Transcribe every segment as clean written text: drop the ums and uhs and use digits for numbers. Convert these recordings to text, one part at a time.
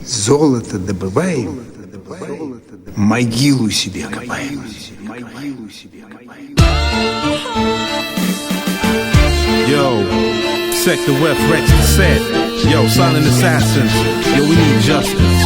Золото добываем, могилу себе копаем. Yo, Sector West Rex said, yo, silent assassins, yo, we need justice.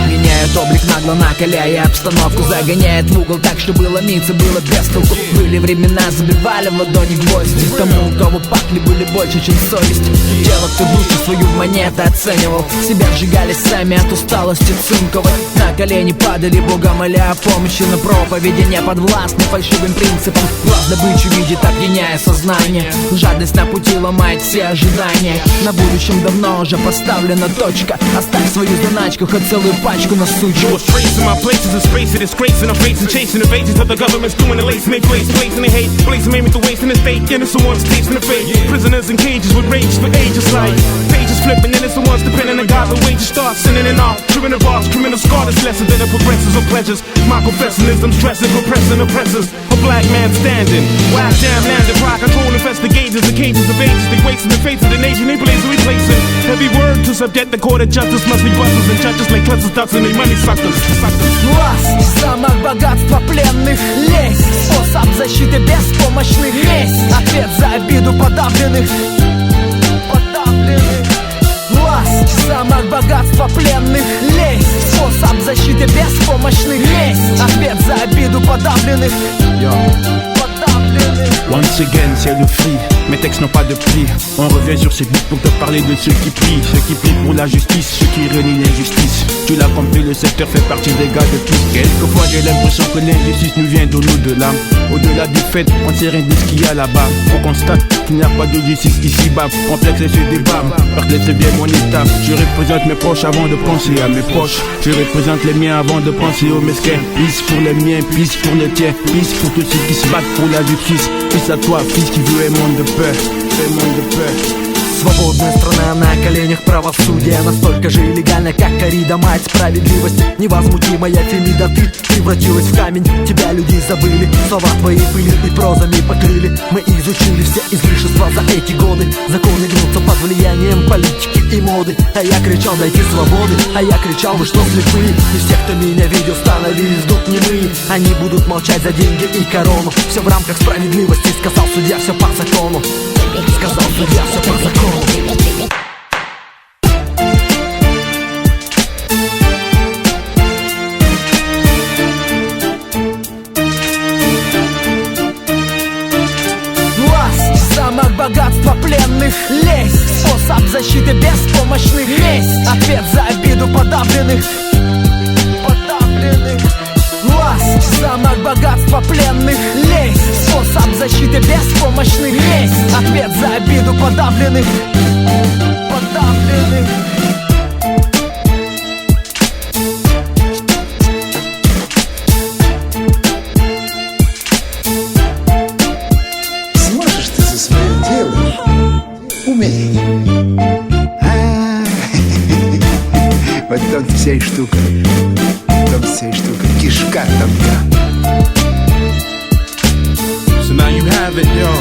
Меняет облик нагло, накаляя обстановку, загоняет в угол так, что было миться, было без толку. Были времена, забивали в ладони гвозди. Тому, у кого пахли, были больше, чем совесть. Дело, кто душу свою в монеты оценивал. Себя сжигали сами от усталости цинковой. На колени падали, Бога моля о помощи. На проповеди не подвластны фальшивым принципам. Глаз добычу видит, обвиняя сознание. Жадность на пути ломает все ожидания. На будущем давно уже поставлена точка. Оставь свою заначку, хоть целую пачку на сучку. Yo, trace in my places, a space of disgrace, and I'm facing chasing evasions of the government's doing the lace, make place, placing the hate, blazing me with the waste in the state, innocent ones tasting the fate. Prisoners in cages with rage for ages, like pages flipping, innocent ones depending on God, the wages start sinning and off. Criminal bars, criminal scar is lesser than the progressives or pleasures. My confessing is I'm stressing, repressing oppressors. A black man standing, whack jam landed, rock control investigators, the cages of ages, they wasting the faith of the nation, they blaze replacing. Every word to subject the court of justice must be busters and judges like clusters, ducks and they money suckers. Власть, замок богатства пленных, лесть, способ защиты беспомощных, месть, ответ за обиду подавленных. Власть, замок богатства пленных, лесть, способ защиты беспомощных, месть, ответ за обиду подавленных. Once again, c'est le free, mes textes n'ont pas de prix. On revient sur ces beats pour te parler de ceux qui plient pour la justice, ceux qui renient l'injustice. Tu l'as compris, le secteur fait partie des gars de tous. Quelquefois j'ai l'impression que l'injustice nous vient de l'au-delà. Au-delà du fait, on ne sait rien de ce qu'il y a là-bas. On constate qu'il n'y a pas de justice ici-bas. Complexe et ce débat, reflète bien mon état. Je représente mes proches avant de penser à mes proches. Je représente les miens avant de penser aux mesquins. Peace pour les miens, peace pour les tiens, peace pour tous ceux qui se battent pour la justice. Peace à toi, fils qui veut un monde de paix, un monde de paix. Свободная страна на коленях правосудия, настолько же легально, как корида, мать справедливость. Невозмутимая Фемида, ты превратилась в камень. Тебя люди забыли, слова твои пыли и прозами покрыли. Мы изучили все излишества за эти годы. Законы гнутся под влиянием политики и моды. А я кричал найти свободы, а я кричал, вы что слепые? И все, кто меня видел, становились вдруг немые. Они будут молчать за деньги и корону. Все в рамках справедливости, сказал судья, все по закону. Сказал судья, все по закону. Власть, замок богатства пленных, лесть, способ защиты беспомощных, месть, ответ за обиду подавленных. Власть, замок богатства пленных, лесть, способ защиты беспомощных, месть, ответ за обиду подавленных. Сможешь ты за свое дело? Умей. Вот там вся и штука. Кишка тонка. So now you have it, yo,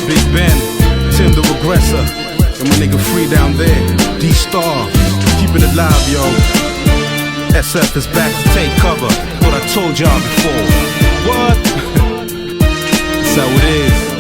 Big Ben, Tim the Regressor, and my nigga Free down there, D-Star, keep it alive, yo. SF is back to take cover, what I told y'all before. What? That's how it is.